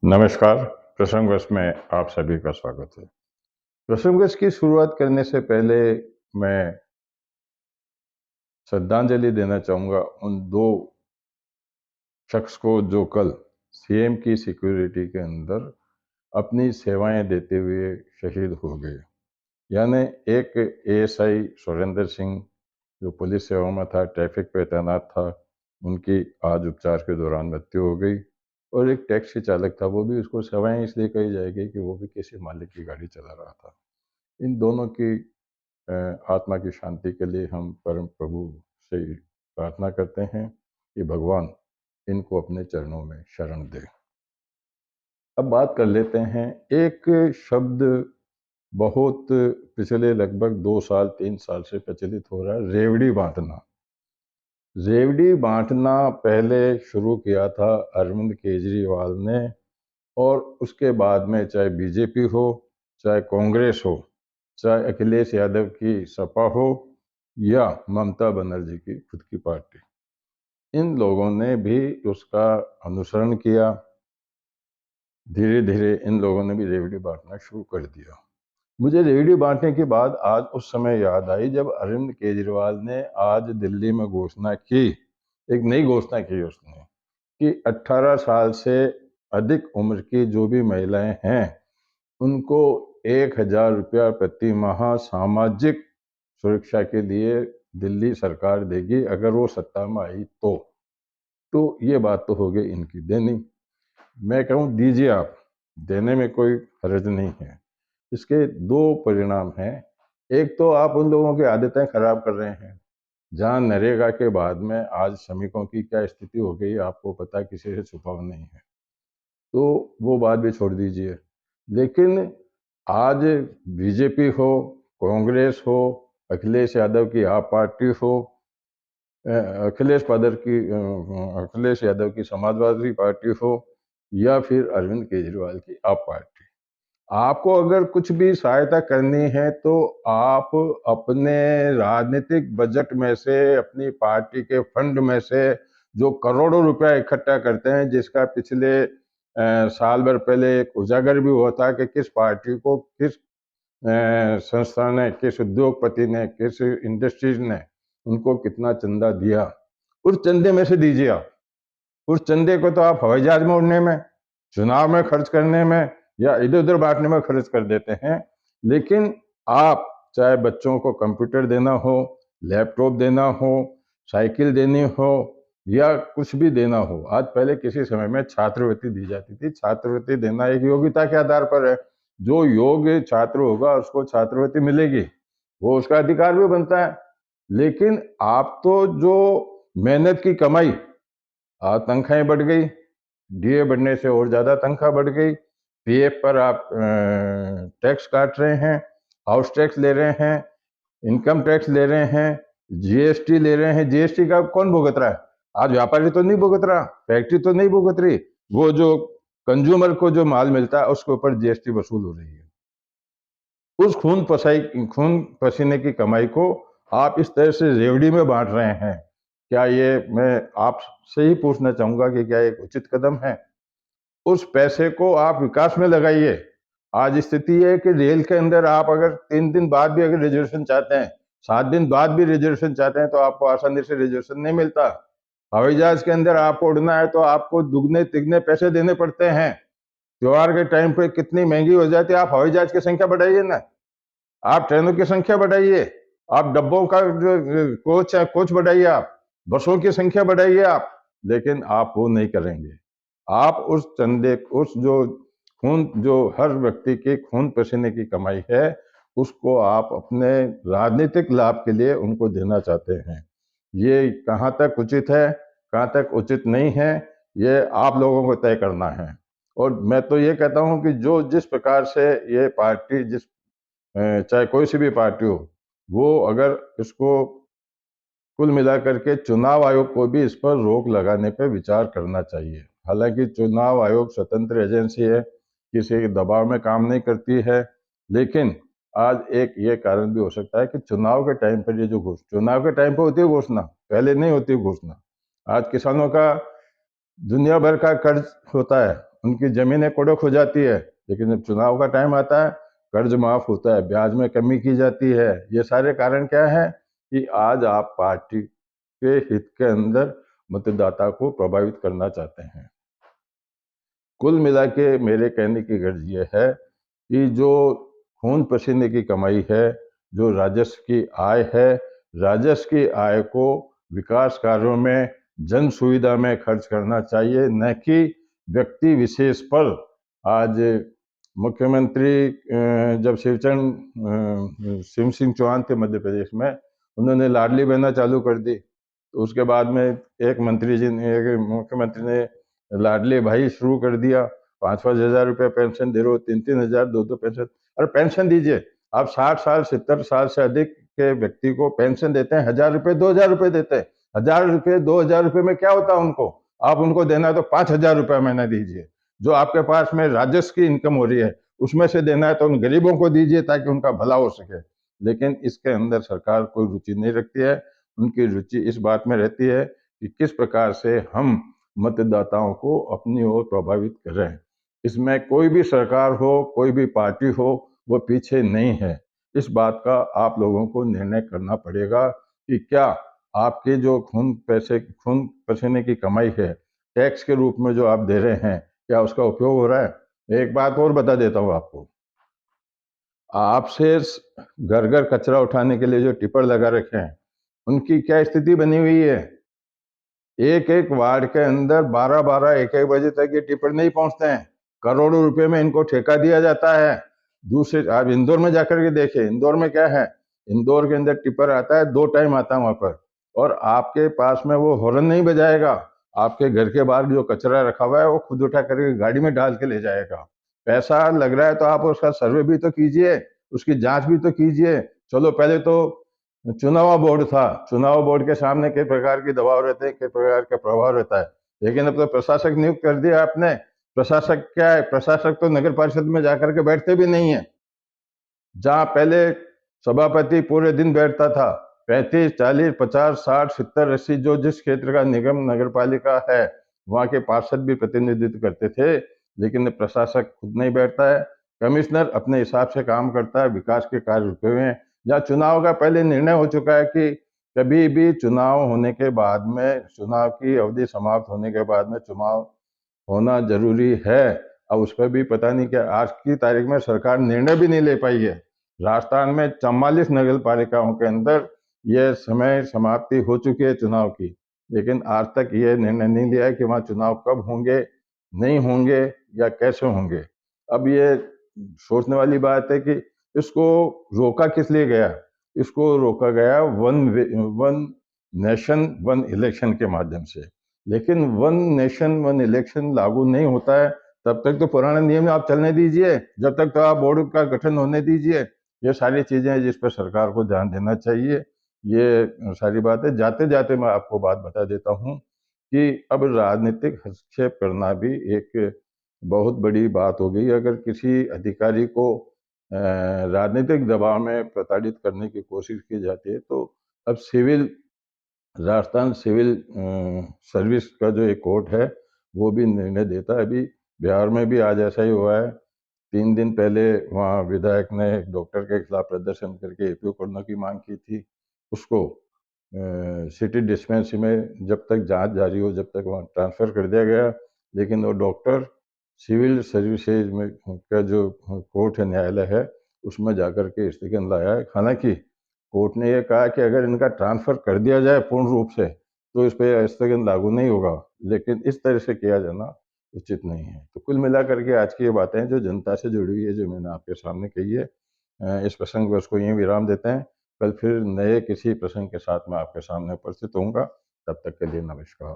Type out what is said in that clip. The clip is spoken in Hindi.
नमस्कार। प्रसंगवश में आप सभी का स्वागत है। प्रसंगवश की शुरुआत करने से पहले मैं श्रद्धांजलि देना चाहूँगा उन दो शख्स को जो कल सीएम की सिक्योरिटी के अंदर अपनी सेवाएं देते हुए शहीद हो गए। यानी एक एएसआई सुरेंद्र सिंह जो पुलिस सेवा में था, ट्रैफिक पे तैनात था, उनकी आज उपचार के दौरान मृत्यु हो गई। और एक टैक्सी चालक था, वो भी उसको सेवाएं इसलिए कही जाएगी कि वो भी किसी मालिक की गाड़ी चला रहा था। इन दोनों की आत्मा की शांति के लिए हम परम प्रभु से प्रार्थना करते हैं कि भगवान इनको अपने चरणों में शरण दे। अब बात कर लेते हैं। एक शब्द बहुत पिछले लगभग 2 साल 3 साल से प्रचलित हो रहा है, रेवड़ी बांटना। रेवड़ी बांटना पहले शुरू किया था अरविंद केजरीवाल ने, और उसके बाद में चाहे बीजेपी हो, चाहे कांग्रेस हो, चाहे अखिलेश यादव की सपा हो, या ममता बनर्जी की खुद की पार्टी, इन लोगों ने भी उसका अनुसरण किया। धीरे धीरे इन लोगों ने भी रेवड़ी बांटना शुरू कर दिया। मुझे रेवड़ी बांटने के बाद आज उस समय याद आई जब अरविंद केजरीवाल ने आज दिल्ली में घोषणा की, एक नई घोषणा की उसने, कि 18 साल से अधिक उम्र की जो भी महिलाएं हैं उनको 1,000 रुपया प्रति माह सामाजिक सुरक्षा के लिए दिल्ली सरकार देगी अगर वो सत्ता में आई तो ये बात तो हो गई इनकी देनी। मैं कहूँ दीजिए आप, देने में कोई हर्ज नहीं है। इसके दो परिणाम हैं। एक तो आप उन लोगों की आदतें खराब कर रहे हैं। जहाँ नरेगा के बाद में आज श्रमिकों की क्या स्थिति हो गई आपको पता है, किसी से छुपाव नहीं है, तो वो बात भी छोड़ दीजिए। लेकिन आज बीजेपी हो, कांग्रेस हो, अखिलेश यादव की आप पार्टी हो, अखिलेश यादव की समाजवादी पार्टी हो, या फिर अरविंद केजरीवाल की आप पार्टी, आपको अगर कुछ भी सहायता करनी है तो आप अपने राजनीतिक बजट में से, अपनी पार्टी के फंड में से जो करोड़ों रुपया इकट्ठा करते हैं, जिसका पिछले साल भर पहले एक उजागर भी हुआ था कि किस पार्टी को किस संस्था ने, किस उद्योगपति ने, किस इंडस्ट्रीज ने उनको कितना चंदा दिया, उस चंदे में से दीजिए आप। उस चंदे को तो आप हवाई जहाज में उड़ने में, चुनाव में खर्च करने में, या इधर उधर बांटने में खर्च कर देते हैं। लेकिन आप चाहे बच्चों को कंप्यूटर देना हो, लैपटॉप देना हो, साइकिल देनी हो, या कुछ भी देना हो। आज पहले किसी समय में छात्रवृत्ति दी जाती थी। छात्रवृत्ति देना एक योग्यता के आधार पर है। जो योग्य छात्र होगा उसको छात्रवृत्ति मिलेगी, वो उसका अधिकार भी बनता है। लेकिन आप तो जो मेहनत की कमाई, आज तनख्वाहें बढ़ गई, डीए बढ़ने से और ज़्यादा तनख्वाह बढ़ गई, पीएफ पर आप टैक्स काट रहे हैं, हाउस टैक्स ले रहे हैं, इनकम टैक्स ले रहे हैं, जीएसटी ले रहे हैं। जीएसटी का कौन भुगत रहा है? आज व्यापारी तो नहीं भुगत रहा, फैक्ट्री तो नहीं भुगत रही, वो जो कंज्यूमर को जो माल मिलता है उसके ऊपर जीएसटी वसूल हो रही है। उस खून पसीने की कमाई को आप इस तरह से रेवड़ी में बांट रहे हैं। क्या ये, मैं आपसे ही पूछना चाहूंगा कि क्या एक उचित कदम है? उस पैसे को आप विकास में लगाइए। आज स्थिति है कि रेल के अंदर आप अगर 3 दिन बाद भी अगर रिजर्वेशन चाहते हैं, 7 दिन बाद भी रिजर्वेशन चाहते हैं, तो आपको आसानी से रिजर्वेशन नहीं मिलता। हवाई जहाज के अंदर आपको उड़ना है तो आपको दुगने तिगने पैसे देने पड़ते हैं। त्योहार के टाइम पे कितनी महंगी हो जाती है। आप हवाई जहाज की संख्या बढ़ाइए ना, आप ट्रेनों की संख्या बढ़ाइए, आप डब्बों का जो कोच है कोच बढ़ाइए, आप बसों की संख्या बढ़ाइए आप। लेकिन आप वो नहीं करेंगे। आप उस चंदे, उस जो हर व्यक्ति के खून पसीने की कमाई है, उसको आप अपने राजनीतिक लाभ के लिए उनको देना चाहते हैं। ये कहाँ तक उचित है, कहाँ तक उचित नहीं है, ये आप लोगों को तय करना है। और मैं तो ये कहता हूँ कि जो जिस प्रकार से ये पार्टी, चाहे कोई सी भी पार्टी हो, वो अगर इसको कुल मिलाकर के चुनाव आयोग को भी इस पर रोक लगाने पर विचार करना चाहिए। हालांकि चुनाव आयोग स्वतंत्र एजेंसी है, किसी के दबाव में काम नहीं करती है, लेकिन आज एक ये कारण भी हो सकता है कि चुनाव के टाइम पर ये जो चुनाव के टाइम पर होती है घोषणा, पहले नहीं होती घोषणा। आज किसानों का दुनिया भर का कर्ज होता है, उनकी ज़मीनें कुड़क हो जाती है, लेकिन जब चुनाव का टाइम आता है, कर्ज माफ़ होता है, ब्याज में कमी की जाती है। ये सारे कारण क्या हैं कि आज आप पार्टी के हित के अंदर मतदाता को प्रभावित करना चाहते हैं। कुल मिला के मेरे कहने की गर्ज ये है कि जो खून पसीने की कमाई है, जो राजस्व की आय है, राजस्व की आय को विकास कार्यों में, जन सुविधा में खर्च करना चाहिए, न कि व्यक्ति विशेष पर। आज मुख्यमंत्री जब शिव सिंह चौहान थे मध्य प्रदेश में, उन्होंने लाडली बहना चालू कर दी। तो उसके बाद में एक मुख्यमंत्री ने लाडली भाई शुरू कर दिया। 5-5 हजार रुपये पेंशन दे रहे हो, 3-3 हजार, 2-2 पेंशन। अरे पेंशन दीजिए, आप 60 साल 70 साल से अधिक के व्यक्ति को पेंशन देते हैं, 1000 रुपये 2000 रुपये देते हैं। 1000 रुपये 2000 रुपये में क्या होता है उनको? आप उनको देना है तो 5000 रुपये महीना दीजिए। जो आपके पास में राजस्व की इनकम हो रही है, उसमें से देना है तो उन गरीबों को दीजिए ताकि उनका भला हो सके। लेकिन इसके अंदर सरकार कोई रुचि नहीं रखती है। उनकी रुचि इस बात में रहती है कि किस प्रकार से हम मतदाताओं को अपनी ओर प्रभावित करें। इसमें कोई भी सरकार हो, कोई भी पार्टी हो, वो पीछे नहीं है। इस बात का आप लोगों को निर्णय करना पड़ेगा कि क्या आपके जो खून पसीने की कमाई है, टैक्स के रूप में जो आप दे रहे हैं, क्या उसका उपयोग हो रहा है? एक बात और बता देता हूँ आपको। आपसे घर घर कचरा उठाने के लिए जो टिप्पर लगा रखे हैं, उनकी क्या स्थिति बनी हुई है? एक एक वार्ड के अंदर 12-12 1-1 बजे तक ये टिप्पर नहीं पहुंचते हैं। करोड़ों रुपए में इनको ठेका दिया जाता है। दूसरे आप इंदौर में जाकर के देखिए, इंदौर में क्या है, इंदौर के अंदर टिप्पर आता है, 2 टाइम आता है वहां पर, और आपके पास में वो हॉर्न नहीं बजाएगा। आपके घर के बाहर जो कचरा रखा हुआ है वो खुद उठा करके गाड़ी में डाल के ले जाएगा। पैसा लग रहा है तो आप उसका सर्वे भी तो कीजिए, उसकी जांच भी तो कीजिए। चलो पहले तो चुनाव बोर्ड था, चुनाव बोर्ड के सामने किस प्रकार की दबाव रहते हैं, किस प्रकार का प्रभाव रहता है। लेकिन अब तो प्रशासक नियुक्त कर दिया आपने। प्रशासक क्या है? प्रशासक तो नगर परिषद में जाकर के बैठते भी नहीं है। जहां पहले सभापति पूरे दिन बैठता था, 35, 40, 50, 60, 70, 80 जो जिस क्षेत्र का निगम नगर पालिका है, वहां के पार्षद भी प्रतिनिधित्व करते थे, लेकिन प्रशासक खुद नहीं बैठता है। कमिश्नर अपने हिसाब से काम करता है, विकास के कार्य रुके हुए हैं। जहाँ चुनाव का पहले निर्णय हो चुका है कि कभी भी चुनाव होने के बाद में, चुनाव की अवधि समाप्त होने के बाद में चुनाव होना जरूरी है। अब उस पर भी पता नहीं क्या आज की तारीख में सरकार निर्णय भी नहीं ले पाई है। राजस्थान में 44 नगर पालिकाओं के अंदर यह समय समाप्ति हो चुकी है चुनाव की, लेकिन आज तक ये निर्णय नहीं लिया है कि वहाँ चुनाव कब होंगे, नहीं होंगे या कैसे होंगे। अब ये सोचने वाली बात है कि इसको रोका किस लिए गया? इसको रोका गया वन नेशन वन इलेक्शन के माध्यम से। लेकिन वन नेशन वन इलेक्शन लागू नहीं होता है, तब तक तो पुराने नियम आप चलने दीजिए, जब तक तो आप बोर्ड का गठन होने दीजिए। ये सारी चीजें हैं जिस पर सरकार को ध्यान देना चाहिए। ये सारी बातें जाते जाते मैं आपको बात बता देता हूँ कि अब राजनीतिक हस्तक्षेप करना भी एक बहुत बड़ी बात हो गई। अगर किसी अधिकारी को राजनीतिक दबाव में प्रताड़ित करने की कोशिश की जाती है, तो अब राजस्थान सिविल सर्विस का जो एक कोर्ट है, वो भी निर्णय देता है। अभी बिहार में भी आज ऐसा ही हुआ है। 3 दिन पहले वहाँ विधायक ने एक डॉक्टर के खिलाफ प्रदर्शन करके एपीओ करने की मांग की थी। उसको सिटी डिस्पेंसरी में जब तक जांच जारी हो, जब तक वहाँ ट्रांसफ़र कर दिया गया। लेकिन वो डॉक्टर सिविल सर्विसेज में का जो कोर्ट है, न्यायालय है, उसमें जाकर के स्थगन लाया है। हालांकि कोर्ट ने यह कहा कि अगर इनका ट्रांसफ़र कर दिया जाए पूर्ण रूप से, तो इस पे स्थगन लागू नहीं होगा, लेकिन इस तरह से किया जाना उचित नहीं है। तो कुल मिलाकर के आज की ये बातें हैं जो जनता से जुड़ी हुई है, जो मैंने आपके सामने कही है। इस प्रसंग में उसको यहीं विराम देते हैं। कल फिर नए किसी प्रसंग के साथ मैं आपके सामने उपस्थित होऊंगा। तब तक के लिए नमस्कार।